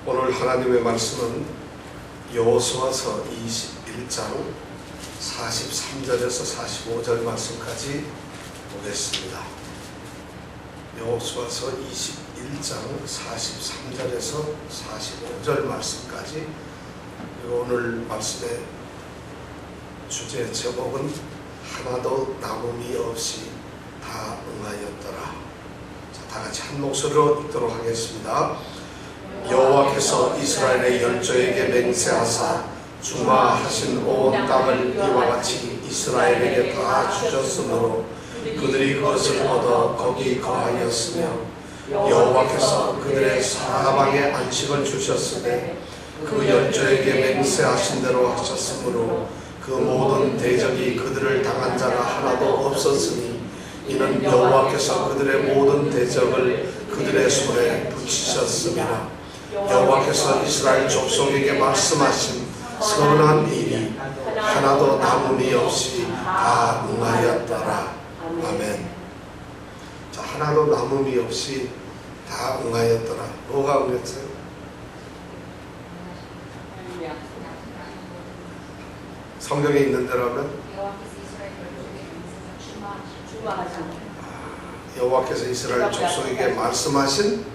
오늘 하나님의 말씀은 여호수아서 21장 43절에서 45절 말씀까지 보겠습니다. 여호수아서 21장 43절에서 45절 말씀까지. 오늘 말씀의 주제 제목은 하나도 남음이 없이 다 응하였더라. 자, 다 같이 한 목소리로 읽도록 하겠습니다. 여호와께서 이스라엘의 열조에게 맹세하사 주마하신 온 땅을 이와 같이 이스라엘에게 다 주셨으므로 그들이 그것을 얻어 거기 거하였으며 여호와께서 그들의 사방에 안식을 주셨으되 그 열조에게 맹세하신 대로 하셨으므로 그 모든 대적이 그들을 당한 자가 하나도 없었으니 이는 여호와께서 그들의 모든 대적을 그들의 손에 붙이셨습니다. 여호와께서 이스라엘 족속에게 말씀하신 선한 일이 하나도 남음이 없이 다 응하였더라. 아멘. 자, 하나도 남음이 없이 다 응하였더라. 뭐가 응했어요? 성경에 있는 대로면 여호와께서 이스라엘 족속에게 말씀하신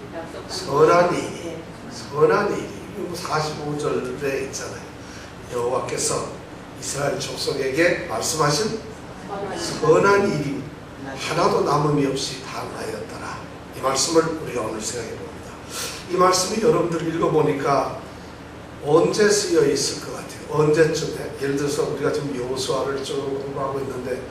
선한 일이, 선한 일이 45절에 있잖아요. 여호와께서 이스라엘 족속에게 말씀하신 선한 일이 하나도 남음이 없이 다 응하였더라. 이 말씀을 우리가 오늘 생각해 봅니다. 이 말씀이 여러분들 읽어보니까 언제 쓰여 있을 것 같아요? 언제쯤에? 예를 들어서 우리가 지금 여호수아를 쭉 공부하고 있는데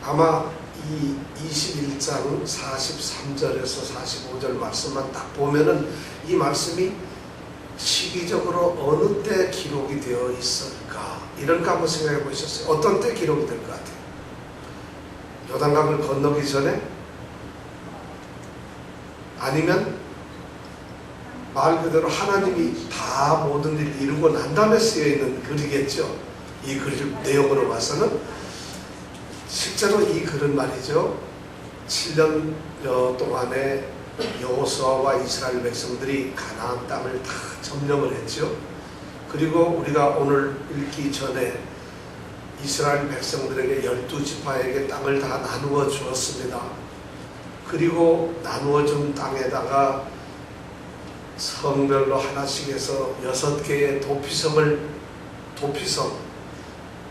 아마 이 21장 43절에서 45절 말씀만 딱 보면은 이 말씀이 시기적으로 어느 때 기록이 되어 있을까? 이런 거 한번 생각해 보셨어요? 어떤 때 기록이 될 것 같아요? 요단강을 건너기 전에? 아니면 말 그대로 하나님이 다 모든 일을 이루고 난 다음에 쓰여있는 글이겠죠. 이 글 내용으로 봐서는 실제로 이 글은 말이죠, 7년 동안에 여호수아와 이스라엘 백성들이 가나안 땅을 다 점령을 했죠. 그리고 우리가 오늘 읽기 전에 이스라엘 백성들에게 12지파에게 땅을 다 나누어 주었습니다. 그리고 나누어 준 땅에다가 성별로 하나씩 해서 6개의 도피성,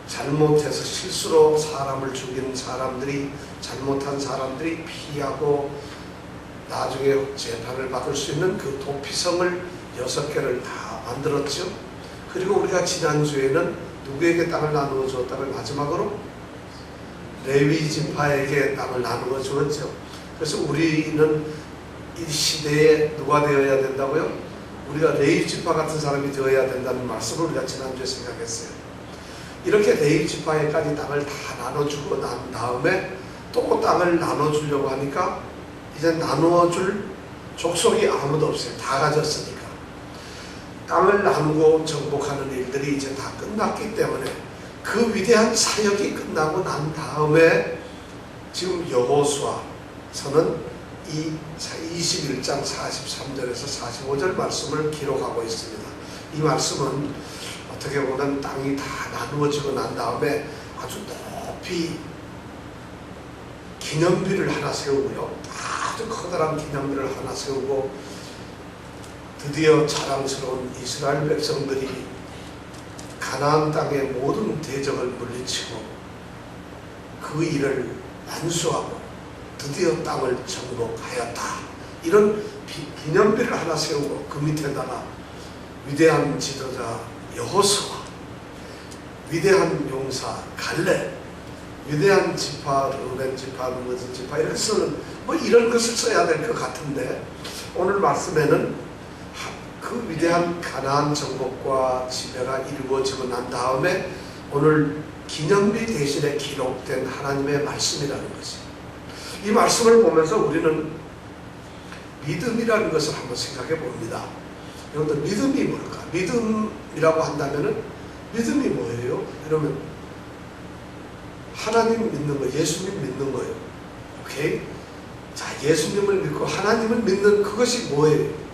잘못해서 실수로 사람을 죽인 사람들이, 잘못한 사람들이 피하고 나중에 재판을 받을 수 있는 그 도피성을 6개를 다 만들었죠. 그리고 우리가 지난주에는 누구에게 땅을 나누어 주었다면 마지막으로 레위 지파에게 땅을 나누어 주었죠. 그래서 우리는 이 시대에 누가 되어야 된다고요? 우리가 레위 지파 같은 사람이 되어야 된다는 말씀을 우리가 지난주에 생각했어요. 이렇게 레위 지파에까지 땅을 다 나눠주고 난 다음에 또 땅을 나눠주려고 하니까 이제 나누어줄 족속이 아무도 없어요. 다 가졌으니까. 땅을 나누고 정복하는 일들이 이제 다 끝났기 때문에 그 위대한 사역이 끝나고 난 다음에 지금 여호수아서는 이 21장 43절에서 45절 말씀을 기록하고 있습니다. 이 말씀은 어떻게 보면 땅이 다 나누어지고 난 다음에 아주 높이 기념비를 하나 세우고요. 아주 커다란 기념비를 하나 세우고 드디어 자랑스러운 이스라엘 백성들이 가나안 땅의 모든 대적을 물리치고 그 일을 완수하고 드디어 땅을 정복하였다. 이런 기념비를 하나 세우고 그 밑에다가 위대한 지도자 여호수아, 위대한 용사 갈렙, 위대한 지파 르벤 지파, 무슨 지파 이렇게 쓰는 뭐 이런 것을 써야 될 것 같은데 오늘 말씀에는 그 위대한 가나안 정복과 지배가 이루어지고 난 다음에 오늘 기념비 대신에 기록된 하나님의 말씀이라는 것이, 이 말씀을 보면서 우리는 믿음이라는 것을 한번 생각해 봅니다. 여러분들 믿음이 뭘까? 믿음이라고 한다면은 믿음이 뭐예요? 이러면 하나님 믿는 거, 예수님 믿는 거예요. 오케이? 자, 예수님을 믿고 하나님을 믿는 그것이 뭐예요?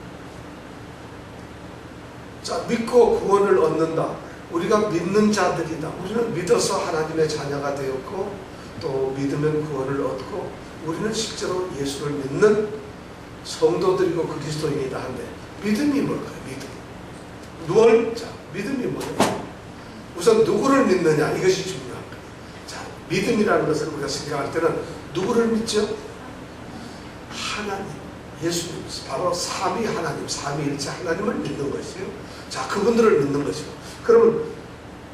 자, 믿고 구원을 얻는다. 우리가 믿는 자들이다. 우리는 믿어서 하나님의 자녀가 되었고 또 믿으면 구원을 얻고 우리는 실제로 예수를 믿는 성도들이고 그리스도인이다 한데 믿음이 뭘까요? 믿음. 자, 믿음이 뭐예요? 우선 누구를 믿느냐 이것이 중요한 거예요. 자, 믿음이라는 것을 우리가 생각할 때는 누구를 믿죠? 하나님, 예수님, 바로 삼위 하나님, 삼위일체 하나님을 믿는 것이요. 자, 그분들을 믿는 것이요. 그러면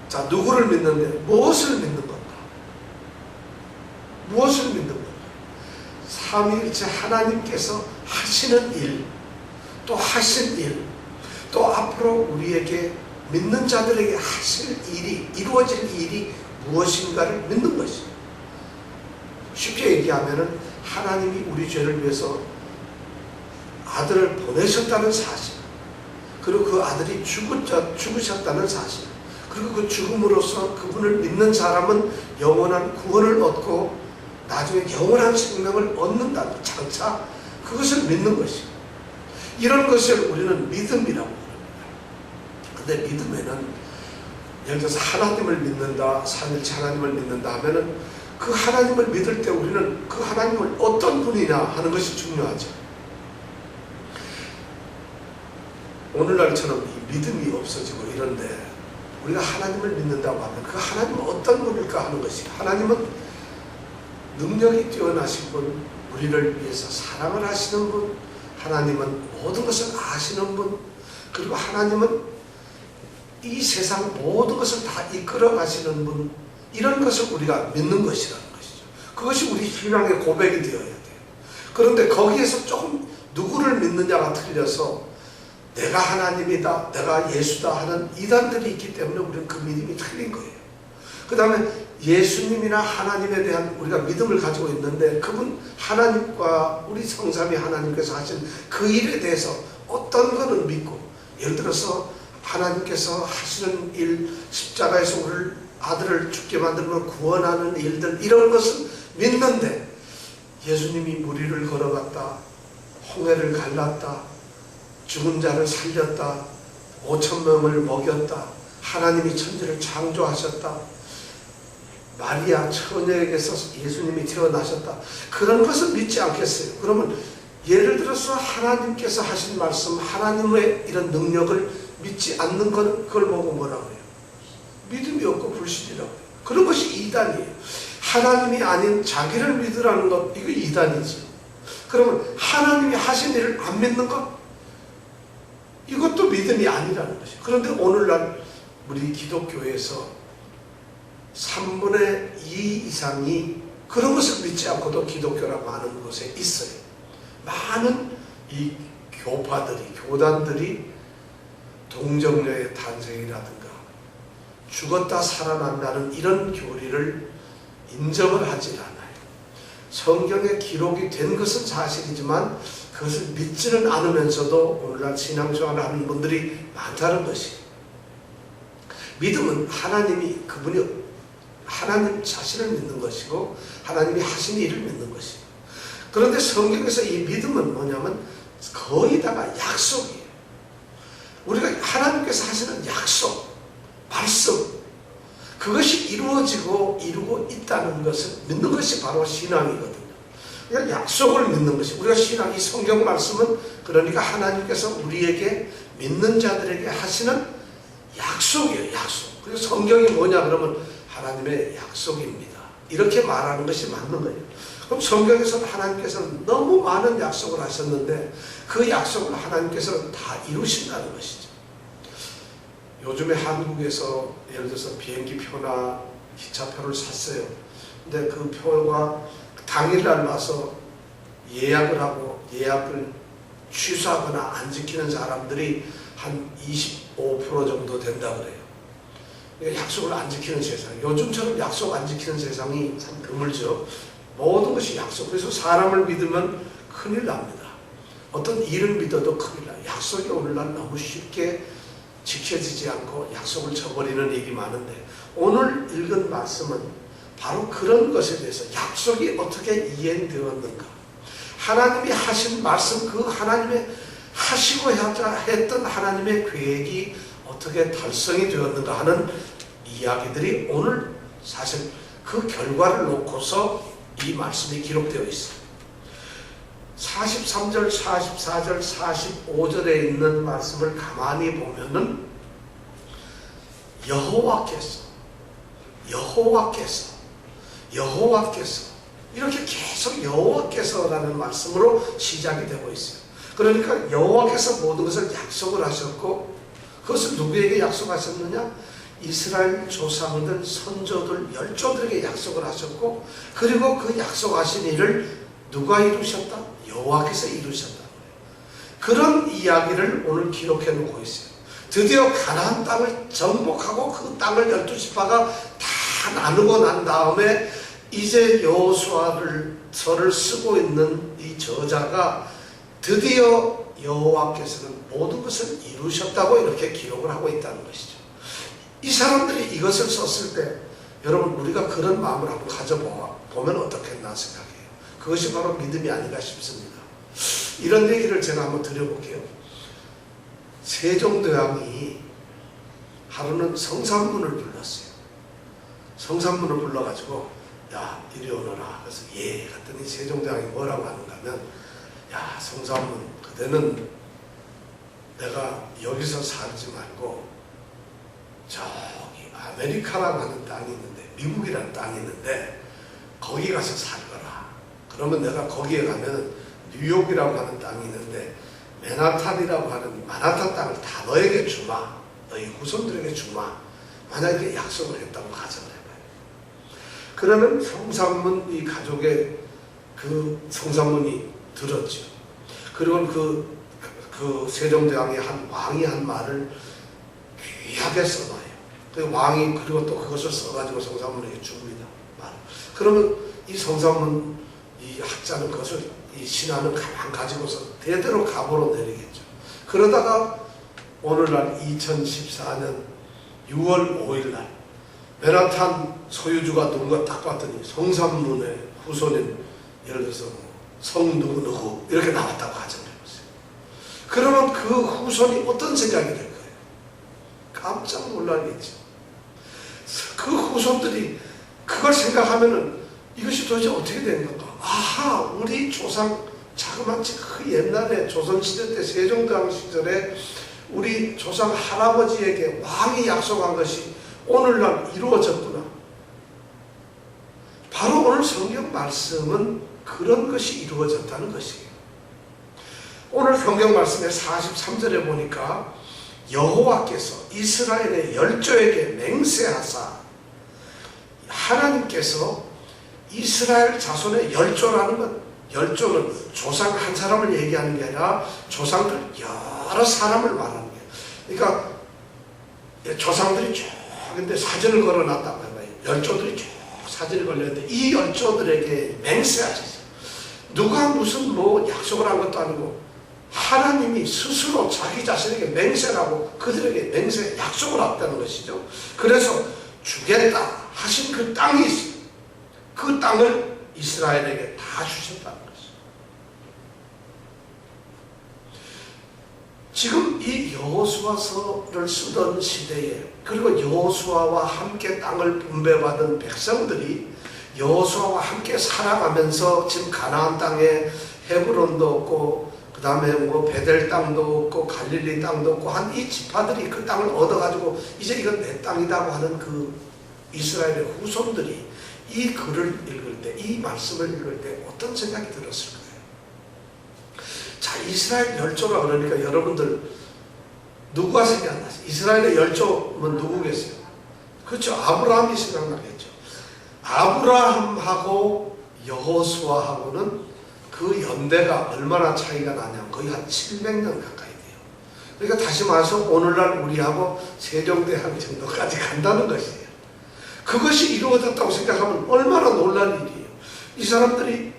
자, 누구를 믿는데 무엇을 믿는 건가? 무엇을 믿는 건가? 삼위일체 하나님께서 하시는 일, 또 하신 일, 또 앞으로 우리에게 믿는 자들에게 하실 일이, 이루어질 일이 무엇인가를 믿는 것이에요. 쉽게 얘기하면 하나님이 우리 죄를 위해서 아들을 보내셨다는 사실, 그리고 그 아들이 죽으셨다는 사실, 그리고 그 죽음으로써 그분을 믿는 사람은 영원한 구원을 얻고 나중에 영원한 생명을 얻는다는 장차 그것을 믿는 것이에요. 이런 것을 우리는 믿음이라고 합니다. 근데 믿음에는 예를 들어서 하나님을 믿는다, 삼일체 하나님을 믿는다 하면은 그 하나님을 믿을 때 우리는 그 하나님을 어떤 분이냐 하는 것이 중요하죠. 오늘날처럼 이 믿음이 없어지고 이런데 우리가 하나님을 믿는다고 하면 그 하나님은 어떤 분일까 하는 것이, 하나님은 능력이 뛰어나신 분, 우리를 위해서 사랑을 하시는 분, 하나님은 모든 것을 아시는 분, 그리고 하나님은 이 세상 모든 것을 다 이끌어 가시는 분, 이런 것을 우리가 믿는 것이라는 것이죠. 그것이 우리 신앙의 고백이 되어야 돼요. 그런데 거기에서 조금 누구를 믿느냐가 틀려서 내가 하나님이다, 내가 예수다 하는 이단들이 있기 때문에 우리는 그 믿음이 틀린 거예요. 그 다음에 예수님이나 하나님에 대한 우리가 믿음을 가지고 있는데 그분 하나님과 우리 성삼위 하나님께서 하신 그 일에 대해서 어떤 거는 믿고, 예를 들어서 하나님께서 하시는 일, 십자가에서 우리를 아들을 죽게 만들며 구원하는 일들, 이런 것은 믿는데 예수님이 무리를 걸어갔다, 홍해를 갈랐다, 죽은 자를 살렸다, 5,000명을 먹였다, 하나님이 천지를 창조하셨다, 마리아 처녀에게서 예수님이 태어나셨다, 그런 것은 믿지 않겠어요. 그러면 예를 들어서 하나님께서 하신 말씀, 하나님의 이런 능력을 믿지 않는 건 그걸 보고 뭐라고 해요? 믿음이 없고 불신이라고 해요. 그런 것이 이단이에요. 하나님이 아닌 자기를 믿으라는 것, 이거 이단이죠. 그러면 하나님이 하신 일을 안 믿는 것, 이것도 믿음이 아니라는 것이에요. 그런데 오늘날 우리 기독교에서 3분의 2 이상이 그런 것을 믿지 않고도 기독교라고 하는 곳에 있어요. 많은 이 교파들이, 교단들이 동정녀의 탄생이라든가 죽었다 살아난다는 이런 교리를 인정을 하지 않아요. 성경에 기록이 된 것은 사실이지만 그것을 믿지는 않으면서도 오늘날 신앙생활을 하는 분들이 많다는 것이에요. 믿음은 하나님이, 그분이 하나님 자신을 믿는 것이고 하나님이 하신 일을 믿는 것이에요. 그런데 성경에서 이 믿음은 뭐냐면 거의 다가 약속이에요. 우리가 하나님께서 하시는 약속, 말씀, 그것이 이루어지고 이루고 있다는 것을 믿는 것이 바로 신앙이거든요. 그러니까 약속을 믿는 것이, 우리가 신앙, 이 성경 말씀은 그러니까 하나님께서 우리에게 믿는 자들에게 하시는 약속이에요. 약속. 그래서 성경이 뭐냐 그러면 하나님의 약속입니다, 이렇게 말하는 것이 맞는 거예요. 그럼 성경에서는 하나님께서는 너무 많은 약속을 하셨는데 그 약속을 하나님께서는 다 이루신다는 것이죠. 요즘에 한국에서 예를 들어서 비행기 표나 기차표를 샀어요. 근데 그 표가 당일날 와서 예약을 하고 예약을 취소하거나 안 지키는 사람들이 한 25% 정도 된다고 그래요. 약속을 안 지키는 세상, 요즘처럼 약속 안 지키는 세상이 참 드물죠. 모든 것이 약속. 그래서 사람을 믿으면 큰일 납니다. 어떤 일을 믿어도 큰일 나요. 약속이 오늘날 너무 쉽게 지켜지지 않고 약속을 저버리는 일이 많은데 오늘 읽은 말씀은 바로 그런 것에 대해서 약속이 어떻게 이행되었는가, 하나님이 하신 말씀, 그 하나님의 하시고 했던 하나님의 계획이 어떻게 달성이 되었는가 하는 이야기들이 오늘 사실 그 결과를 놓고서 이 말씀이 기록되어 있어요. 43절, 44절, 45절에 있는 말씀을 가만히 보면은 여호와께서 이렇게 계속 여호와께서라는 말씀으로 시작이 되고 있어요. 그러니까 여호와께서 모든 것을 약속을 하셨고, 그것을 누구에게 약속하셨느냐? 이스라엘 조상들, 선조들, 열조들에게 약속을 하셨고, 그리고 그 약속하신 일을 누가 이루셨다? 여호와께서 이루셨다. 그런 이야기를 오늘 기록해 놓고 있어요. 드디어 가나안 땅을 정복하고 그 땅을 12지파가 다 나누고 난 다음에 이제 여호수아를 서를 쓰고 있는 이 저자가 드디어 여호와께서는 모든 것을 이루셨다고 이렇게 기록을 하고 있다는 것이죠. 이 사람들이 이것을 썼을 때 여러분 우리가 그런 마음을 한번 가져보면 어떻겠나 생각해요. 그것이 바로 믿음이 아닌가 싶습니다. 이런 얘기를 제가 한번 드려볼게요. 세종대왕이 하루는 성삼문을 불렀어요. 성삼문을 불러가지고 야 이리 오너라. 그래서 예 갔더니 세종대왕이 뭐라고 하는가 하면, 야 성삼문 그대는 내가 여기서 살지 말고 저기 아메리카라고 하는 땅이 있는데, 미국이라는 땅이 있는데 거기 가서 살거라. 그러면 내가 거기에 가면 뉴욕이라고 하는 땅이 있는데 맨하탄이라고 하는 만하탄 땅을 다 너에게 주마. 너희 후손들에게 주마. 만약에 약속을 했다고 가정을 해봐요. 그러면 성삼문 이 가족의 그 성삼문이 들었죠. 그리고 그 세종대왕이 한 왕이 한 말을 귀하게 써놔요. 그 왕이 그리고 또 그것을 써가지고 성삼문에게 줍니다. 그러면 이 성삼문 이 학자는 그것을 이 신하는 가만 가지고서 대대로 갑으로 내리겠죠. 그러다가 오늘날 2014년 6월 5일날 맨하탄 소유주가 누군가 딱 봤더니 성삼문의 후손인 예를 들어서 성누구 이렇게 나왔다고 가정해보세요. 그러면 그 후손이 어떤 생각이 될 거예요? 깜짝 놀라겠죠. 그 후손들이 그걸 생각하면은 이것이 도대체 어떻게 된 건가? 아하, 우리 조상 자그마치 그 옛날에 조선시대 때 세종대왕 시절에 우리 조상 할아버지에게 왕이 약속한 것이 오늘날 이루어졌구나. 바로 오늘 성경 말씀은 그런 것이 이루어졌다는 것이에요. 오늘 성경 말씀의 43절에 보니까 여호와께서 이스라엘의 열조에게 맹세하사, 하나님께서 이스라엘 자손의 열조라는 것, 열조는 조상 한 사람을 얘기하는 게 아니라 조상들 여러 사람을 말하는 거예요. 그러니까 조상들이 쭉 근데 사진을 걸어놨다고 해봐요. 열조들이 쭉 사진을 걸렸는데 이 열조들에게 맹세하셨어요. 누가 무슨 뭐 약속을 한 것도 아니고 하나님이 스스로 자기 자신에게 맹세를 하고 그들에게 맹세 약속을 했다는 것이죠. 그래서 주겠다 하신 그 땅이 있어요. 그 땅을 이스라엘에게 다 주셨다는 것이죠. 지금 이 여호수아서를 쓰던 시대에, 그리고 여호수아와 함께 땅을 분배받은 백성들이 여호수아와 함께 살아가면서 지금 가나안 땅에 헤브론도 없고 그 다음에 뭐 베델 땅도 없고 갈릴리 땅도 없고 한 이 지파들이 그 땅을 얻어가지고 이제 이건 내 땅이라고 하는 그 이스라엘의 후손들이 이 글을 읽을 때, 이 말씀을 읽을 때 어떤 생각이 들었을 거예요? 자, 이스라엘 열조가 그러니까 여러분들 누구가 생각나세요? 이스라엘의 열조면 누구겠어요? 그렇죠. 아브라함이 생각나겠죠. 아브라함하고 여호수아하고는 그 연대가 얼마나 차이가 나냐면 거의 한 700년 가까이 돼요. 그러니까 다시 말해서 오늘날 우리하고 세종대왕 정도까지 간다는 것이에요. 그것이 이루어졌다고 생각하면 얼마나 놀랄 일이에요. 이 사람들이,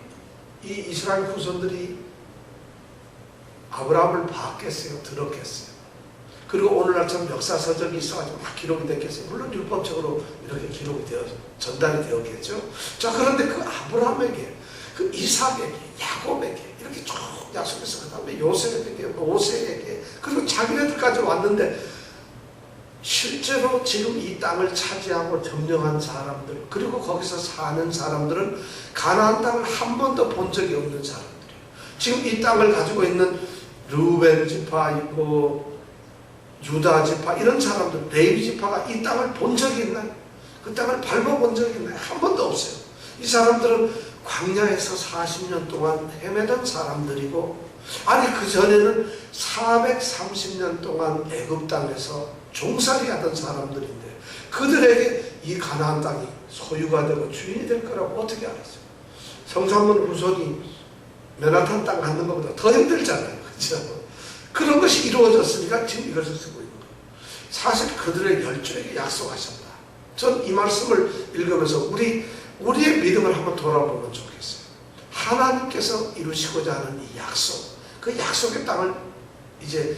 이 이스라엘 후손들이 아브라함을 봤겠어요? 들었겠어요? 그리고 오늘날처럼 역사서적이 있어가지고 막 기록이 됐겠어요? 물론 율법적으로 이렇게 기록이 되어 전달이 되었겠죠. 자, 그런데 그 아브라함에게, 그 이삭에게, 야곱에게 이렇게 쭉 약속해서 그 다음에 요셉에게, 모세에게, 그리고 자기네들까지 왔는데 실제로 지금 이 땅을 차지하고 점령한 사람들, 그리고 거기서 사는 사람들은 가나안 땅을 한 번도 본 적이 없는 사람들이에요. 지금 이 땅을 가지고 있는 르우벤 지파 있고 유다 지파 이런 사람들, 레위 지파가 이 땅을 본 적이 있나요? 그 땅을 밟아본 적이 있나요? 한 번도 없어요. 이 사람들은 광야에서 40년 동안 헤매던 사람들이고, 아니 그 전에는 430년 동안 애굽 땅에서 종살이 하던 사람들인데 그들에게 이 가나안 땅이 소유가 되고 주인이 될 거라고 어떻게 알았어요? 성산문 후손이 맨하탄 땅 갖는 것보다 더 힘들잖아요. 그렇죠? 그런 것이 이루어졌으니까 지금 이것을 쓰고 있는 거예요. 사실 그들의 열조에게 약속하셨다. 전 이 말씀을 읽으면서 우리의 믿음을 한번 돌아보면 좋겠어요. 하나님께서 이루시고자 하는 이 약속, 그 약속의 땅을 이제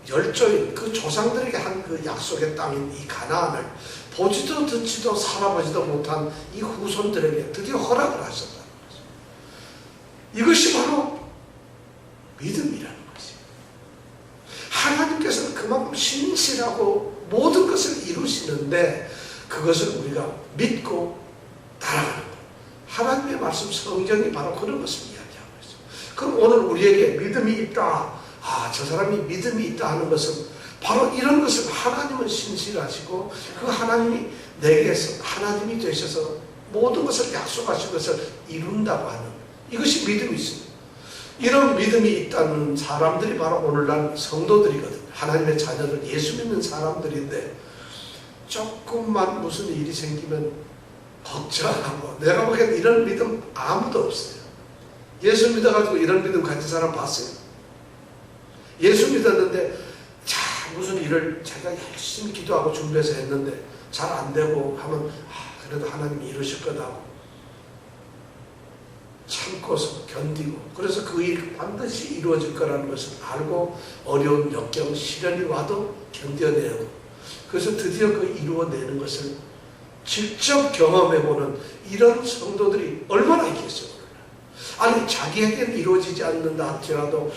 열조인 그 조상들에게 한 그 약속의 땅인 이 가나안을 보지도 듣지도 살아보지도 못한 이 후손들에게 드디어 허락을 하셨다는 거죠. 이것이 바로 믿음이라는 거죠. 하나님께서는 그만큼 신실하고 모든 것을 이루시는데 그것을 우리가 믿고 따라가는 거예요. 하나님의 말씀 성경이 바로 그런 것을 이야기하고 있어요. 그럼 오늘 우리에게 믿음이 있다, 저 사람이 믿음이 있다 하는 것은 바로 이런 것을 하나님은 신실하시고 그 하나님이 내게서 하나님이 되셔서 모든 것을 약속하신 것을 이룬다고 하는 이것이 믿음이 있습니다. 이런 믿음이 있다는 사람들이 바로 오늘날 성도들이거든요. 하나님의 자녀들, 예수 믿는 사람들인데 조금만 무슨 일이 생기면 걱정하고, 내가 보기엔 이런 믿음 아무도 없어요. 예수 믿어가지고 이런 믿음 가진 사람 봤어요? 예수 믿었는데 무슨 일을 제가 열심히 기도하고 준비해서 했는데 잘 안 되고 하면 그래도 하나님이 이루실 거다 하고 참고서 견디고, 그래서 그 일 반드시 이루어질 거라는 것을 알고 어려운 역경, 시련이 와도 견뎌내고, 그래서 드디어 그 이루어내는 것을 직접 경험해보는 이런 성도들이 얼마나 있겠어요. 아니 자기에게는 이루어지지 않는다 할지라도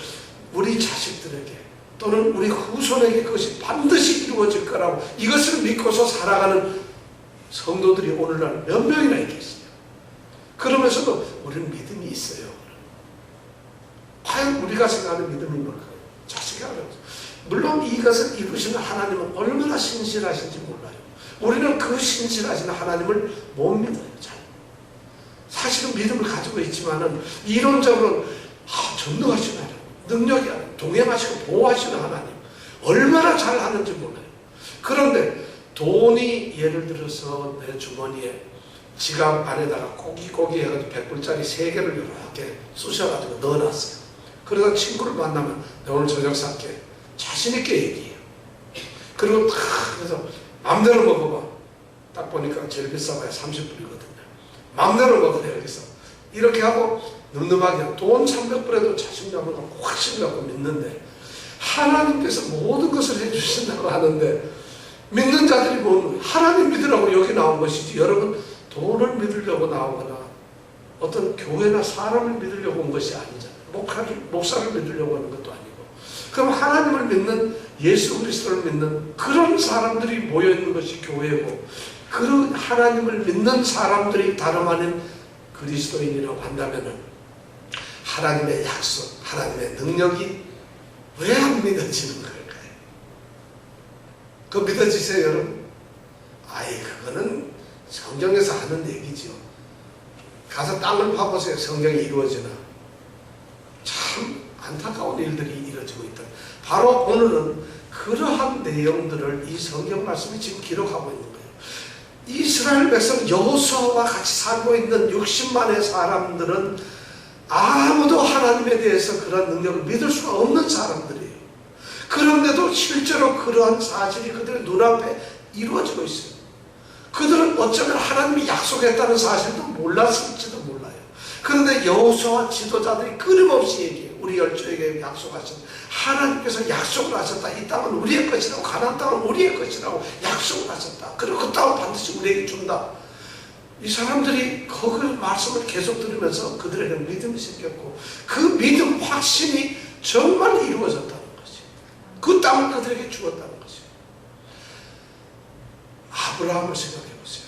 우리 자식들에게 또는 우리 후손에게 그것이 반드시 이루어질 거라고 이것을 믿고서 살아가는 성도들이 오늘날 몇 명이나 있겠어요. 그러면서도 우리는 믿음이 있어요. 과연 우리가 생각하는 믿음이 뭘까요? 자식이 알아요. 물론 이것을 이루시는 하나님은 얼마나 신실하신지 몰라요. 우리는 그 신실하신 하나님을 못 믿어요. 잘. 사실은 믿음을 가지고 있지만은 이론적으로는 전능하신 하나님, 능력이 동행하시고 보호하시는 하나님, 얼마나 잘하는지 몰라요. 그런데 돈이 예를 들어서 내 주머니에 지갑 안에다가 꼬기꼬기 해가지고 100불짜리 3개를 이렇게 쑤셔가지고 넣어놨어요. 그러다 친구를 만나면 내가 오늘 저녁 살게 자신있게 얘기해요. 그리고 탁 해서 맘대로 먹어봐. 딱 보니까 제일 비싸봐야 30불이거든요. 맘대로 먹으래 여기서. 이렇게 하고 늠름하게 돈 300불에도 자신감을 갖고 확신 갖고 믿는데 하나님께서 모든 것을 해주신다고 하는데 믿는 자들이 뭐 하나님 믿으라고 여기 나온 것이지, 여러분 돈을 믿으려고 나오거나 어떤 교회나 사람을 믿으려고 온 것이 아니잖아요. 목사를 믿으려고 하는 것도 아니고. 그럼 하나님을 믿는, 예수 그리스도를 믿는 그런 사람들이 모여있는 것이 교회고, 그 하나님을 믿는 사람들이 다름 아닌 그리스도인이라고 한다면 하나님의 약속, 하나님의 능력이 왜 안 믿어지는 걸까요? 그거 믿어지세요 여러분? 그거는 성경에서 하는 얘기죠. 가서 땅을 파보세요. 성경이 이루어지나. 참 안타까운 일들이 이루어지고 있다. 바로 오늘은 그러한 내용들을 이 성경 말씀이 지금 기록하고 있는 거예요. 이스라엘 백성 여호수아와 같이 살고 있는 60만의 사람들은 아무도 하나님에 대해서 그런 능력을 믿을 수가 없는 사람들이에요. 그런데도 실제로 그러한 사실이 그들의 눈앞에 이루어지고 있어요. 그들은 어쩌면 하나님이 약속했다는 사실도 몰랐을지도 몰라요. 그런데 여호수아와 지도자들이 끊임없이 얘기해요. 우리 열조에게 약속하신, 하나님께서 약속을 하셨다. 이 땅은 우리의 것이라고, 가나안 땅은 우리의 것이라고 약속을 하셨다. 그리고 그 땅은 반드시 우리에게 준다. 이 사람들이 그 말씀을 계속 들으면서 그들에게 믿음이 생겼고, 그 믿음 확신이 정말 이루어졌다는 것이에요. 그 땅을 그들에게 주었다는 것이에요. 아브라함을 생각해 보세요.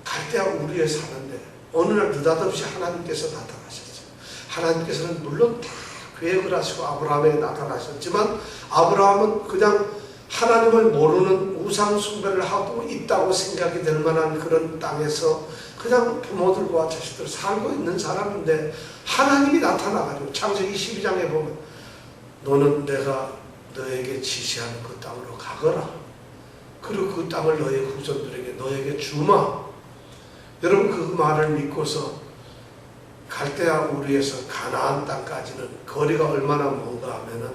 갈대아 우르에 사는데 어느 날 느닷없이 하나님께서 나타나셨어요. 하나님께서는 물론 다 계획을 하시고 아브라함에게 나타나셨지만 아브라함은 그냥 하나님을 모르는 우상 숭배를 하고 있다고 생각이 될 만한 그런 땅에서 그냥 부모들과 자식들 살고 있는 사람인데 하나님이 나타나가지고 창세기 12장에 보면 너는 내가 너에게 지시하는 그 땅으로 가거라. 그리고 그 땅을 너의 후손들에게 너에게 주마. 여러분 그 말을 믿고서 갈대아 우르에서 가나안 땅까지는 거리가 얼마나 먼가 하면은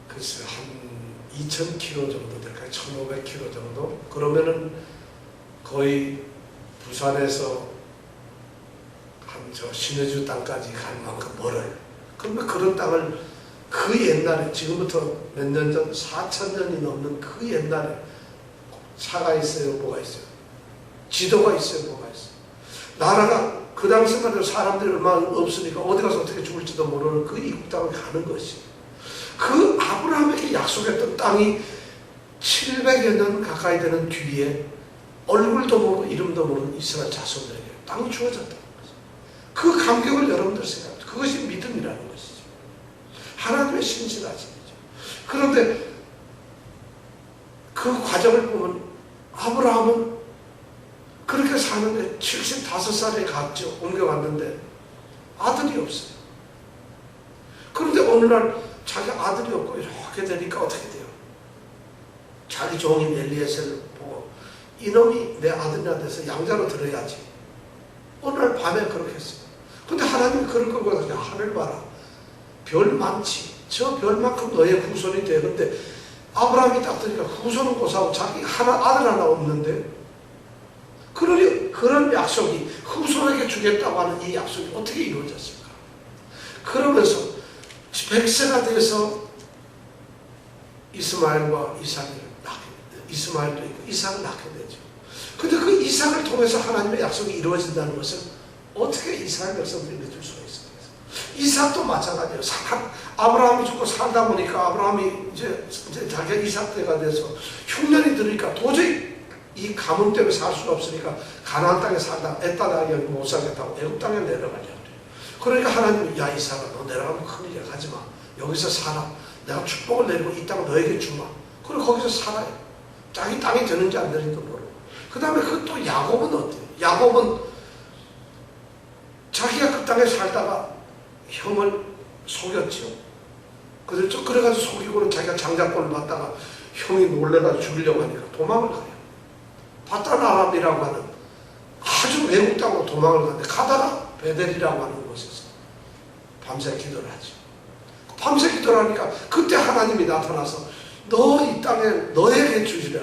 글쎄 한 2000km 정도 될까요? 1500km 정도? 그러면은 거의 부산에서 한 저 신의주 땅까지 갈 만큼 멀어요. 그러면 그런 땅을 그 옛날에 지금부터 몇 년 전 4000년이 넘는 그 옛날에 차가 있어요? 뭐가 있어요? 지도가 있어요? 뭐가 있어요? 나라가 그 당시만 해도 사람들이 얼마나 없으니까 어디 가서 어떻게 죽을지도 모르는 그 이국 땅을 가는 것이 그 아브라함에게 약속했던 땅이 700여 년 가까이 되는 뒤에 얼굴도 모르고 이름도 모르는 이스라엘 자손들에게 땅이 주어졌다는 거죠. 그 감격을 여러분들 생각해요. 그것이 믿음이라는 것이죠. 하나님의 신실하심이죠. 그런데 그 과정을 보면 아브라함은 그렇게 사는데 75살에 갔죠. 옮겨갔는데 아들이 없어요. 그런데 어느 날 자기 아들이 없고 이렇게 되니까 어떻게 돼요? 자기 종인 엘리에셀을 보고 이놈이 내 아들이나 돼서 양자로 들어야지. 어느 날 밤에 그렇게 했어요. 근데 하나님이 그럴 걸 보고 하늘 봐라. 별 많지. 저 별만큼 너의 후손이 돼. 근데 아브라함이 딱 들으니까 후손은 고사하고 자기 아들 하나 없는데 그러니 그런 약속이 후손에게 주겠다고 하는 이 약속이 어떻게 이루어졌을까? 그러면서 100세가 돼서 이스마엘과 이삭을 낳게 돼요. 이스마엘도 있고 이삭을 낳게 되죠. 근데 그 이삭을 통해서 하나님의 약속이 이루어진다는 것은 어떻게 이스라엘 백성들이 믿을 수가 있어요? 이삭도 마찬가지예요. 아브라함이 죽고 살다 보니까 아브라함이 이제 자기가 이삭 때가 돼서 흉년이 들으니까 도저히 이 가뭄 때문에 살 수가 없으니까 가나안 땅에 살다 애따라하게 못 살겠다고 애굽 땅에 내려가려고 해요. 그러니까 하나님이 야 이삭아 너 내려가면 큰일이야 가지마. 여기서 살아. 내가 축복을 내리고 이 땅을 너에게 주마. 그리고 거기서 살아요. 자기 땅이 되는지 안 되는지도 모르고. 그 다음에 그 또 야곱은 어때요? 야곱은 자기가 그 땅에 살다가 형을 속였죠. 그래가지고 속이고는 자기가 장자권을 받다가 형이 놀래가지고 죽이려고 하니까 도망을 가요. 바단 아람이라고 하는 아주 외국 땅으로 도망을 가는데 가다가 베델이라고 하는 곳에서 밤새 기도를 하죠. 밤새 기도를 하니까 그때 하나님이 나타나서 너 이 땅에 너에게 주리라.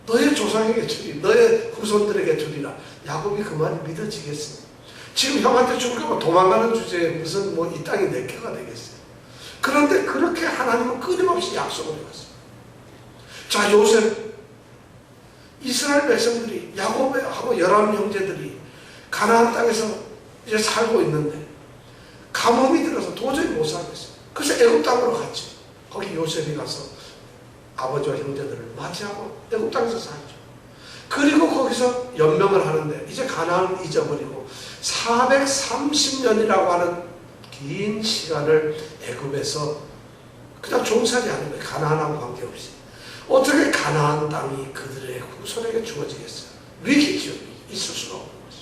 너의 조상에게 주리라. 너의 후손들에게 주리라. 야곱이 그 말이 믿어지겠어요? 지금 형한테 죽으려고 도망가는 주제에 무슨 뭐 이 땅이 내 껴가 되겠어요? 그런데 그렇게 하나님은 끊임없이 약속을 해왔어요. 자, 요셉 이스라엘 백성들이 야곱하고 11형제들이 가나안 땅에서 이제 살고 있는데 가뭄이 들어서 도저히 못 살겠어요. 그래서 애굽 땅으로 갔죠. 거기 요셉이 가서 아버지와 형제들을 맞이하고 애굽 땅에서 살죠. 그리고 거기서 연명을 하는데 이제 가나안을 잊어버리고 430년이라고 하는 긴 시간을 애굽에서 그냥 종살이 하는 거예요. 가나안하고 관계없이. 어떻게 가나안 땅이 그들의 후손에게 주어지겠어요? 위기죠. 있을 수가 없는 거죠.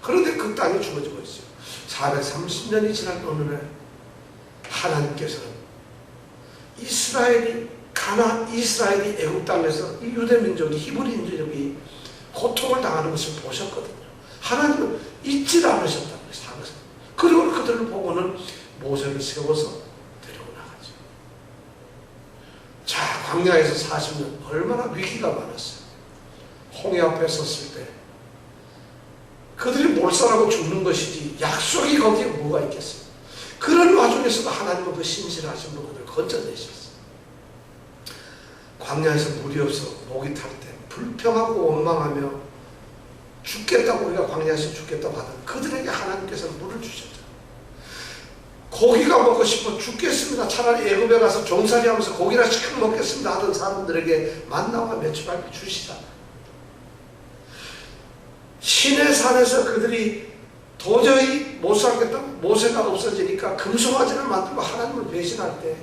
그런데 그 땅이 주어지고 있어요. 430년이 지난 어느 날 하나님께서는 이스라엘이 애굽 땅에서 이 유대 민족이 히브리 민족이 고통을 당하는 것을 보셨거든요. 하나님은 잊지 않으셨다는 것이에요. 그리고 그들을 보고는 모세를 세워서 데리고 나가죠. 자, 광야에서 40년 얼마나 위기가 많았어요. 홍해 앞에 섰을 때 그들이 몰살하고 죽는 것이지 약속이 거기에 뭐가 있겠어요? 그런 와중에서도 하나님은 그 신실하신 분을 건져내셨어요. 광야에서 물이 없어 목이 탈 때 불평하고 원망하며 죽겠다고 우리가 광야에서 죽겠다고 하던 그들에게 하나님께서 물을 주셨죠. 고기가 먹고 싶어 죽겠습니다. 차라리 애굽에 가서 종살이 하면서 고기나 시켜 먹겠습니다 하던 사람들에게 만나와 메추라기 주시다. 시내 산에서 그들이 도저히 못 살겠다. 모세가 없어지니까 금송아지를 만들고 하나님을 배신할 때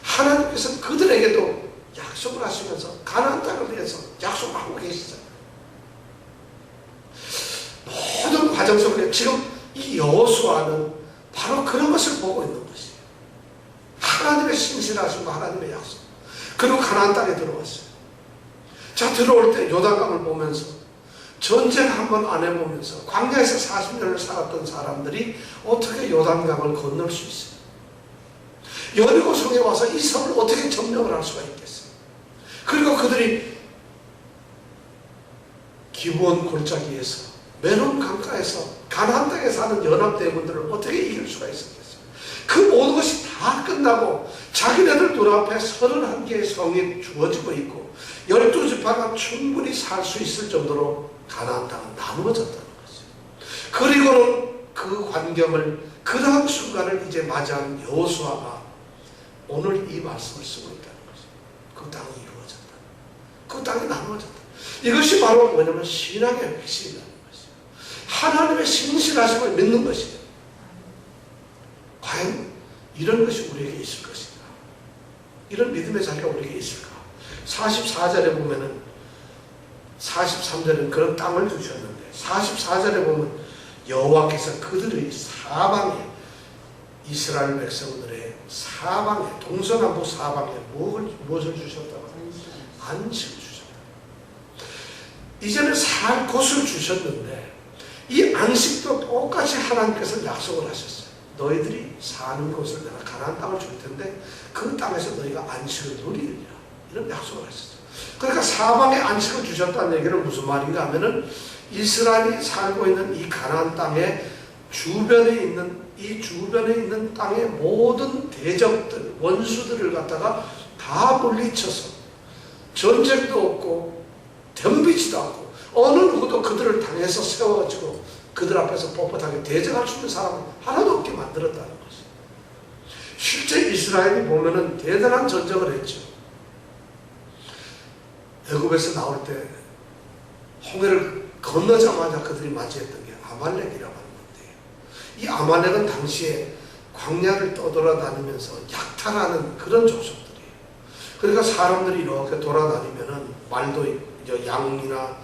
하나님께서 그들에게도 약속을 하시면서 가나안 땅을 위해서 약속을 하고 계시잖아요. 모든 과정 속에 지금 이 여호수아는 바로 그런 것을 보고 있는 것이에요. 하나님의 신실하심과 하나님의 약속. 그리고 가나안 땅에 들어왔어요. 자, 들어올 때 요단강을 보면서 전쟁 한번 안 해보면서 광야에서 40년을 살았던 사람들이 어떻게 요단강을 건널 수 있어요? 여리고성에 와서 이 성을 어떻게 점령을 할 수가 있겠어요? 그리고 그들이 기브온 골짜기에서 메론 강가에서 가나안 땅에 사는 연합대군들을 어떻게 이길 수가 있었겠어요? 그 모든 것이 다 끝나고 자기네들 눈앞에 31개의 성이 주어지고 있고 12지파가 충분히 살 수 있을 정도로 가나안 땅은 나누어졌다는 거죠. 그리고는 그 환경을 그 다음 순간을 이제 맞이한 여호수아가 오늘 이 말씀을 쓰고 있다는 거죠. 그 땅이 이루어졌다. 그 땅이 나누어졌다. 이것이 바로 뭐냐면 신앙의 핵심이라는 것이죠. 하나님의 신실하심을 믿는 것이죠. 과연 이런 것이 우리에게 있을 것인가? 이런 믿음의 자리가 우리에게 있을까? 44절에 보면은 43절은 그런 땅을 주셨는데 44절에 보면 여호와께서 그들의 사방에 이스라엘 백성들의 사방에 동서남북 사방에 무엇을 주셨다고? 안식을 주셨다. 이제는 살 곳을 주셨는데 이 안식도 똑같이 하나님께서 약속을 하셨어요. 너희들이 사는 곳을 내가 가나안 땅을 줄 텐데 그 땅에서 너희가 안식을 누리리라. 이런 약속을 하셨어요. 그러니까 사방에 안식을 주셨다는 얘기는 무슨 말인가 하면은 이스라엘이 살고 있는 이 가나안 땅의 주변에 있는 땅의 모든 대적들, 원수들을 갖다가 다 물리쳐서 전쟁도 없고 덤비지도 않고 어느 누구도 그들을 당해서 세워가지고 그들 앞에서 뻣뻣하게 대적할 수 있는 사람은 하나도 없게 만들었다는 것이죠. 실제 이스라엘이 보면은 대단한 전쟁을 했죠. 애굽에서 나올 때 홍해를 건너자마자 그들이 맞이했던 게 아말렉이라고 하는 건데요. 이 아말렉은 당시에 광야를 떠돌아다니면서 약탈하는 그런 족속들이에요. 그러니까 사람들이 이렇게 돌아다니면은 말도 양이나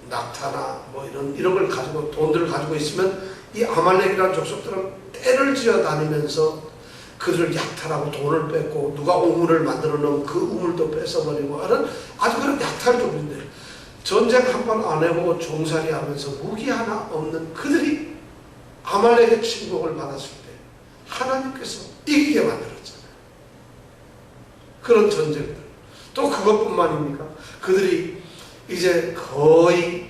낙타나 뭐 이런 걸 가지고 돈들을 가지고 있으면 이 아말렉이라는 족속들은 떼를 지어 다니면서 그들을 약탈하고 돈을 뺏고 누가 우물을 만들어 놓으면 그 우물도 뺏어버리고 하는 아주 그런 약탈족인데 전쟁 한 번 안 해보고 종살이 하면서 무기 하나 없는 그들이 아말렉의 침공을 받았을 때 하나님께서 이기게 만들었잖아요. 그런 전쟁들. 또 그것뿐만입니까? 그들이 이제 거의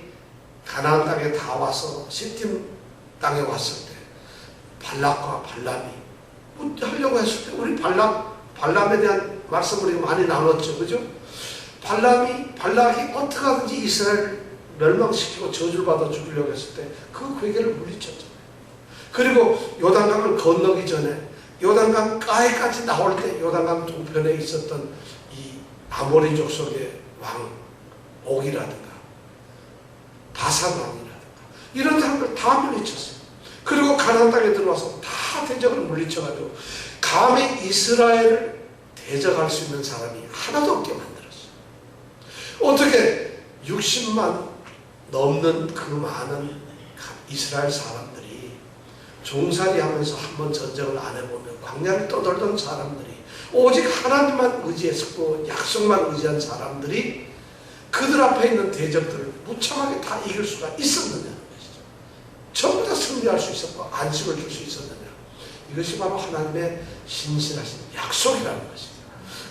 가나안 땅에 다 와서 시팀 땅에 왔을 때 발락과 발람이 하려고 했을 때 우리 발람에 대한 말씀을 많이 나눴죠. 그죠? 발락이 어떻게 하든지 이스라엘을 멸망시키고 저주를 받아 죽이려고 했을 때 그 괴계를 물리쳤잖아요. 그리고 요단강을 건너기 전에 요단강 가에까지 나올 때 요단강 동편에 있었던 이 아모리 족속의 왕 옥이라든가 바산 왕이라든가 이런 사람들 다 물리쳤어요. 그리고 가나안 땅에 들어와서 다 대적을 물리쳐가지고 감히 이스라엘을 대적할 수 있는 사람이 하나도 없게 만들었어요. 어떻게 60만 넘는 그 많은 이스라엘 사람들이 종살이 하면서 한번 전쟁을 안 해보면 광야를 떠돌던 사람들이 오직 하나님만 의지했었고 약속만 의지한 사람들이 그들 앞에 있는 대적들을 무참하게 다 이길 수가 있었느냐는 것이죠. 전부 다 승리할 수 있었고 안식을 줄 수 있었느냐. 이것이 바로 하나님의 신실하신 약속이라는 것이죠.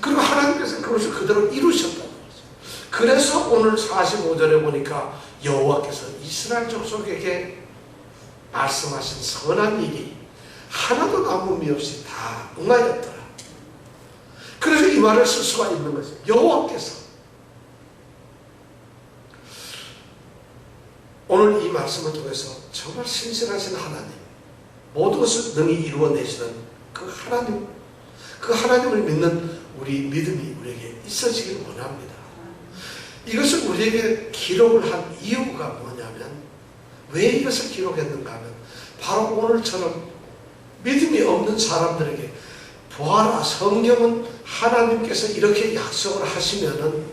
그리고 하나님께서 그것을 그대로 이루셨다는 거죠. 그래서 오늘 45절에 보니까 여호와께서 이스라엘 족속에게 말씀하신 선한 일이 하나도 남음이 없이 다 응하였더라. 그래서 이 말을 쓸 수가 있는 거죠. 여호와께서 오늘 이 말씀을 통해서 정말 신실하신 하나님, 모든 것을 능히 이루어내시는 그 하나님, 그 하나님을 믿는 우리 믿음이 우리에게 있어지길 원합니다. 이것을 우리에게 기록을 한 이유가 뭐냐면, 왜 이것을 기록했는가 하면 바로 오늘처럼 믿음이 없는 사람들에게 보아라, 성경은 하나님께서 이렇게 약속을 하시면은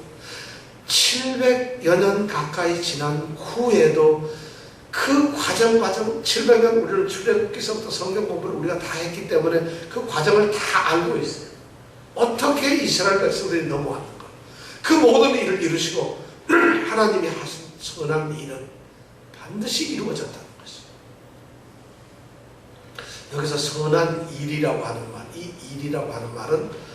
700여 년 가까이 지난 후에도 그 과정 700년 우리는 출애굽기서부터 성경 공부를 우리가 다 했기 때문에 그 과정을 다 알고 있어요. 어떻게 이스라엘 백성들이 넘어왔는가, 그 모든 일을 이루시고 하나님이 하신 선한 일은 반드시 이루어졌다는 것이죠. 여기서 선한 일이라고 하는 말, 이 일이라고 하는 말은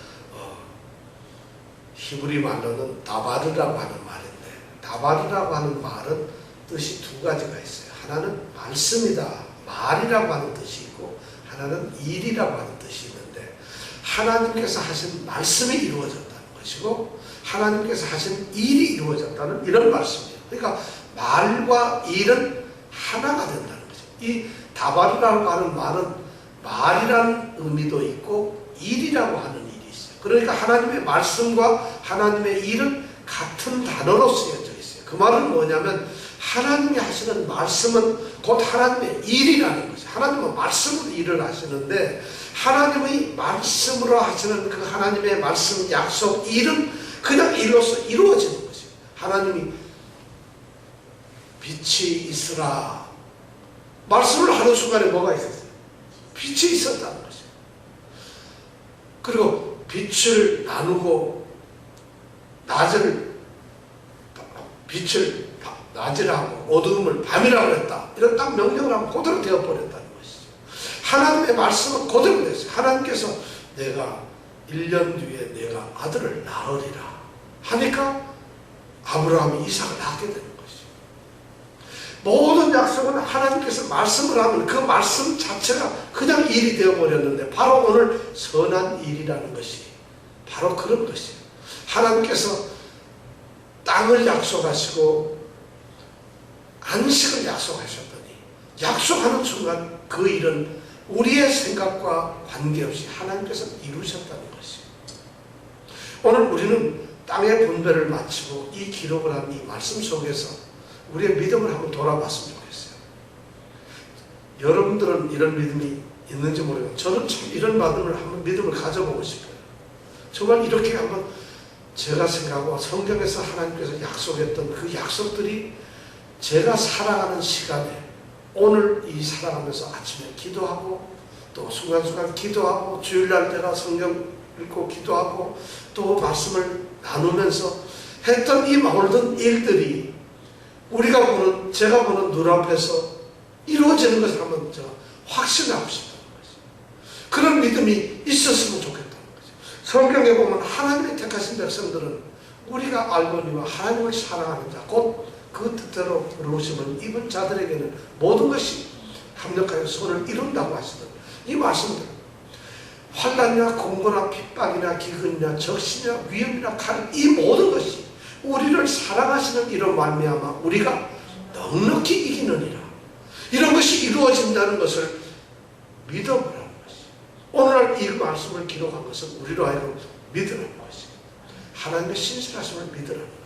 히브리 말로는 다바르라고 하는 말인데, 다바르라고 하는 말은 뜻이 두 가지가 있어요. 하나는 말씀이다, 말이라고 하는 뜻이 있고, 하나는 일이라고 하는 뜻이 있는데, 하나님께서 하신 말씀이 이루어졌다는 것이고 하나님께서 하신 일이 이루어졌다는 이런 말씀이에요. 그러니까 말과 일은 하나가 된다는 거죠. 이 다바르라고 하는 말은 말이라는 의미도 있고 일이라고 하는 일이 있어요. 그러니까 하나님의 말씀과 하나님의 일은 같은 단어로 쓰여져 있어요. 그 말은 뭐냐면, 하나님이 하시는 말씀은 곧 하나님의 일이라는 거죠. 하나님은 말씀으로 일을 하시는데, 하나님의 말씀으로 하시는 그 하나님의 말씀, 약속, 일은 그냥 일로서 이루어지는 거죠. 하나님이 빛이 있으라 말씀을 하는 순간에 뭐가 있었어요? 빛이 있었다는 거죠. 그리고 빛을 나누고 빛을 낮이라 하고 어두움을 밤이라고 했다, 이런 딱 명령을 하면 그대로 되어버렸다는 것이죠. 하나님의 말씀은 그대로 됐어요. 하나님께서 내가 1년 뒤에 내가 아들을 낳으리라 하니까 아브라함이 이삭을 낳게 되는 것이죠. 모든 약속은 하나님께서 말씀을 하면 그 말씀 자체가 그냥 일이 되어버렸는데, 바로 오늘 선한 일이라는 것이 바로 그런 것이에요. 하나님께서 땅을 약속하시고 안식을 약속하셨더니, 약속하는 순간 그 일은 우리의 생각과 관계없이 하나님께서 이루셨다는 것이에요. 오늘 우리는 땅의 분배를 마치고 이 기록을 한 이 말씀 속에서 우리의 믿음을 한번 돌아봤으면 좋겠어요. 여러분들은 이런 믿음이 있는지 모르겠어요. 저는 참 이런 믿음을 가져보고 싶어요. 정말 이렇게 한번 제가 생각하고 성경에서 하나님께서 약속했던 그 약속들이 제가 살아가는 시간에, 오늘 이 살아가면서 아침에 기도하고 또 순간순간 기도하고 주일날 제가 성경 읽고 기도하고 또 말씀을 나누면서 했던 이 모든 일들이 우리가 보는, 제가 보는 눈앞에서 이루어지는 것을 한번 제가 확신하고 싶다는 거죠. 그런 믿음이 있었으면 좋겠다는 거죠. 성경에 보면 하나님의 택하신 백성들은 우리가 알거니와 하나님을 사랑하는 자, 곧 그 뜻대로 부르심을 입은 자들에게는 모든 것이 합력하여 선을 이룬다고 하시던 이 말씀들, 환난이나 공고나 핍박이나 기근이나 적신이나 위험이나 칼, 이 모든 것이 우리를 사랑하시는 이로 말미암아 우리가 넉넉히 이기느니라, 이런 것이 이루어진다는 것을 믿어보라는 것이, 오늘날 이 말씀을 기록한 것은 우리로 하여금 믿으라는 것이, 하나님의 신실하심을 믿으라는 것이.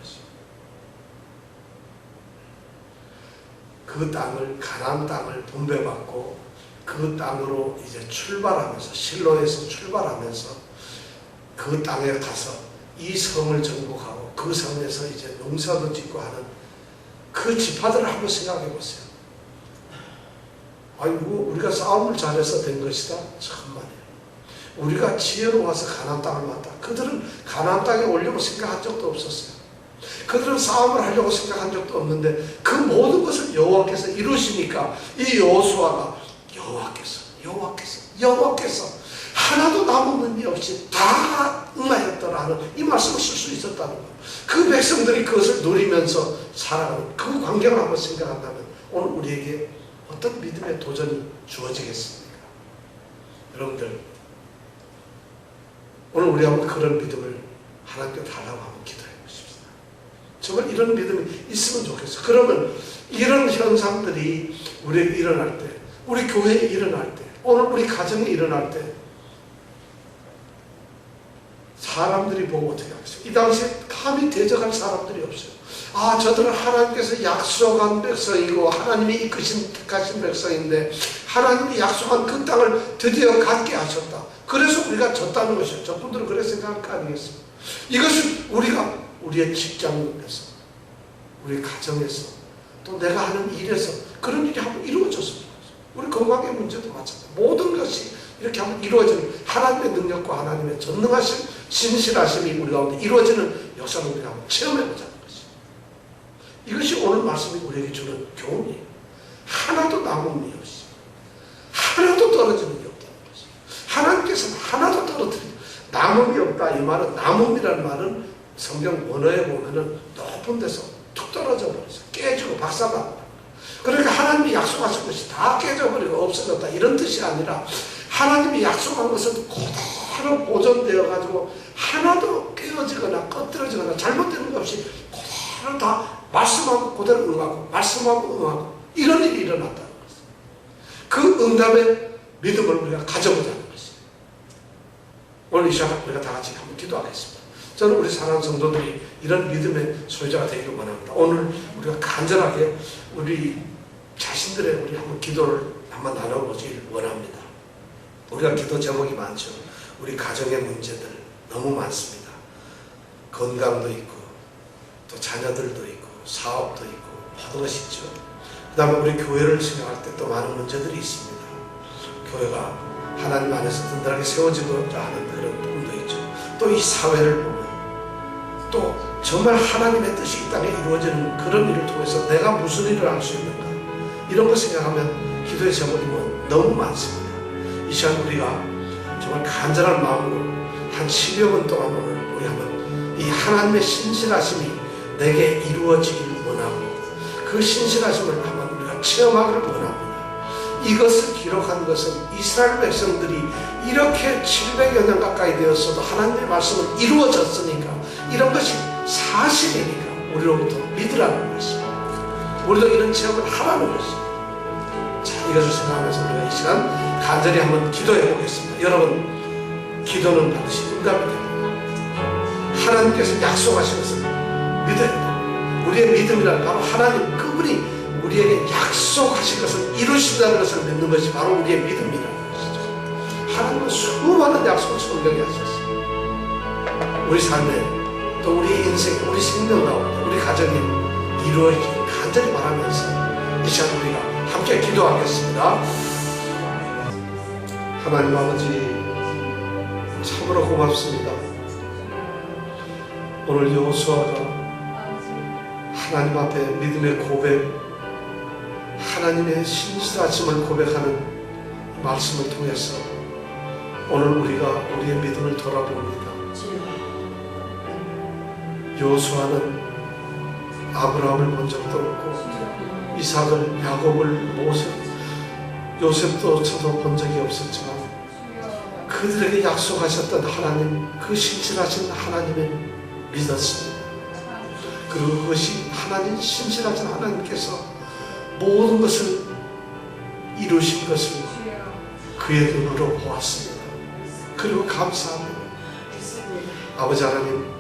그 땅을, 가나안 땅을 분배받고 그 땅으로 이제 출발하면서, 실로에서 출발하면서 그 땅에 가서 이 성을 정복하고 그 성에서 이제 농사도 짓고 하는 그 지파들을 한번 생각해 보세요. 아이고, 우리가 싸움을 잘해서 된 것이다? 참만이에요. 우리가 지혜로워서 가나안 땅을 왔다. 그들은 가나안 땅에 오려고 생각한 적도 없었어요. 그들은 싸움을 하려고 생각한 적도 없는데 그 모든 것을 여호와께서 이루시니까 이 여호수아가 여호와께서 하나도 남은 이 없이 다 응하였더라 하는 이 말씀을 쓸 수 있었다는 거예요. 그 백성들이 그것을 누리면서 살아가는 그 광경을 한번 생각한다면 오늘 우리에게 어떤 믿음의 도전이 주어지겠습니까? 여러분들, 오늘 우리 한번 그런 믿음을 하나님께 달라고 한번 기도해 보십시다. 정말 이런 믿음이 있으면 좋겠어요. 그러면 이런 현상들이 우리에게 일어날 때, 우리 교회에 일어날 때, 오늘 우리 가정에 일어날 때 사람들이 보고 어떻게 하겠어요? 이 당시에 감히 대적할 사람들이 없어요. 아, 저들은 하나님께서 약속한 백성이고 하나님이 이끄신 택하신 백성인데 하나님이 약속한 그 땅을 드디어 갖게 하셨다. 그래서 우리가 졌다는 것이죠. 저분들은 그렇게 생각할 거 아니겠어요? 이것은 우리가 우리의 직장에서, 우리 가정에서, 또 내가 하는 일에서 그런 일이 한번 이루어졌습니다. 우리 건강의 문제도 마찬가지입니다. 모든 것이 이렇게 한번 이루어지는 하나님의 능력과 하나님의 전능하신 신실하심이 우리 가운데 이루어지는 역사를 우리가 한번 체험해보자는 것이죠. 이것이 오늘 말씀이 우리에게 주는 교훈이에요. 하나도 남음이 없이, 하나도 떨어지는 게 없다는 것이죠. 하나님께서는 하나도 떨어뜨리지, 남음이 없다. 이 말은, 남음이라는 말은 성경 원어에 보면은 높은 데서 툭 떨어져 버렸어요. 깨지고 박살나고. 그러니까 하나님이 약속하신 것이 다 깨져버리고 없어졌다, 이런 뜻이 아니라 하나님이 약속한 것은 그대로 보존되어 가지고 하나도 깨어지거나 꺼뜨려지거나 잘못되는 것 없이 그대로 다 말씀하고 그대로 응하고 말씀하고 응하고 이런 일이 일어났다는 것이죠. 그 응답의 믿음을 우리가 가져보자는 것이죠. 오늘 이 시간 우리가 다 같이 한번 기도하겠습니다. 저는 우리 사랑하는 성도들이 이런 믿음의 소유자가 되기를 원합니다. 오늘 우리가 간절하게 우리 자신들의 우리 한번 기도를 한번 나눠보길 원합니다. 우리가 기도 제목이 많죠. 우리 가정의 문제들 너무 많습니다. 건강도 있고 또 자녀들도 있고 사업도 있고 모든 것이 있죠. 그 다음에 우리 교회를 생각할 때 또 많은 문제들이 있습니다. 교회가 하나님 안에서 든든하게 세워지고자 하는 그런 꿈도 있죠. 또 이 사회를 보면 또 정말 하나님의 뜻이 이 땅에 이루어지는 그런 일을 통해서 내가 무슨 일을 할 수 있는가, 이런 거 생각하면 기도의 제목이 너무 많습니다. 이 시간 우리가 정말 간절한 마음으로 한 10여 분 동안 오늘 우리 한번 이 하나님의 신실하심이 내게 이루어지길 원하고 그 신실하심을 한번 우리가 체험하기를 원합니다. 이것을 기록한 것은 이스라엘 백성들이 이렇게 700여 년 가까이 되었어도 하나님의 말씀은 이루어졌으니까, 이런 것이 사실이니까 우리로부터 믿으라는 것입니다. 우리도 이런 체험을 하라는 것입니다. 자, 이것을 생각하면서 우리가 이 시간 간절히 한번 기도해 보겠습니다. 여러분, 기도는 반드시 응답이 됩니다. 하나님께서 약속하신 것을 믿어야 됩니다. 우리의 믿음이란 바로 하나님, 그분이 우리에게 약속하신 것을 이루신다는 것을 믿는 것이 바로 우리의 믿음이라는 것이죠. 하나님은 수많은 약속을 성경에 하셨어요. 우리 삶에, 또 우리 인생에, 우리 생명 가운데, 우리 가정에 이루어지길 간절히 바라면서 이 시간 우리가 함께 기도하겠습니다. 하나님 아버지, 참으로 고맙습니다. 오늘 여호수아가 하나님 앞에 믿음의 고백, 하나님의 신실하심을 고백하는 말씀을 통해서 오늘 우리가 우리의 믿음을 돌아봅니다. 여호수아는 아브라함을 본 적도 없고 이삭을, 야곱을, 모세, 요셉도 저도 본 적이 없었지만 그들에게 약속하셨던 하나님, 그 신실하신 하나님을 믿었습니다. 그리고 그것이 하나님, 신실하신 하나님께서 모든 것을 이루신 것을 그의 눈으로 보았습니다. 그리고 감사합니다. 아버지 하나님,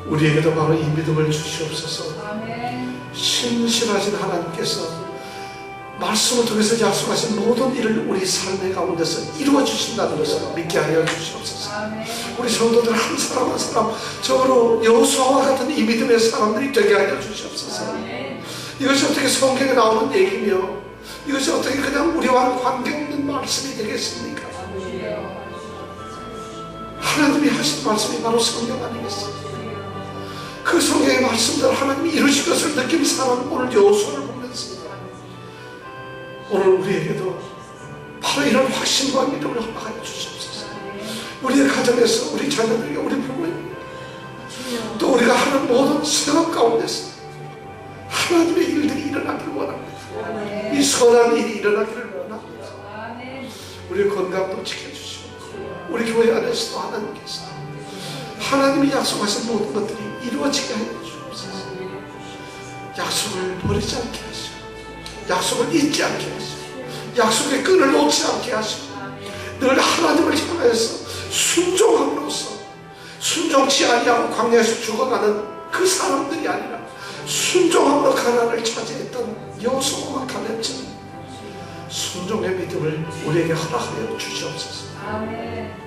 우리에게도 바로 이 믿음을 주시옵소서. 신실하신 하나님께서 말씀을 통해서 약속하신 모든 일을 우리 삶의 가운데서 이루어 주신다는 것을 믿게 하여 주시옵소서. 우리 성도들 한 사람 한 사람 저로 여호수아와 같은 이 믿음의 사람들이 되게 하여 주시옵소서. 이것이 어떻게 성경에 나오는 얘기며 이것이 어떻게 그냥 우리와 관계없는 말씀이 되겠습니까? 하나님이 하신 말씀이 바로 성경 아니겠습니까? 그 성경의 말씀대로 하나님이 이루신 것을 느낀 사람은 오늘 여호수아를 보면서 오늘 우리에게도 바로 이런 확신과 믿음을 허락하여 주시옵소서. 우리의 가정에서, 우리 자녀들에게, 우리 부모님, 또 우리가 하는 모든 생업 가운데서 하나님의 일들이 일어나기를 원합니다. 이 선한 일이 일어나기를 원합니다. 우리의 건강도 지켜주시고 우리 교회 안에서도 하나님께서 하나님이 약속하신 모든 것들이 이루어지게 하여 주옵소서. 약속을 버리지 않게 하시고 약속을 잊지 않게 하시고 약속의 끈을 놓지 않게 하시고 늘 하나님을 향해서 순종함으로써 순종치 아니하고 광야에서 죽어가는 그 사람들이 아니라 순종함으로 가나안을 차지했던 여호수아와 갈렙처럼 순종의 믿음을 우리에게 허락하여 주시옵소서. 아멘.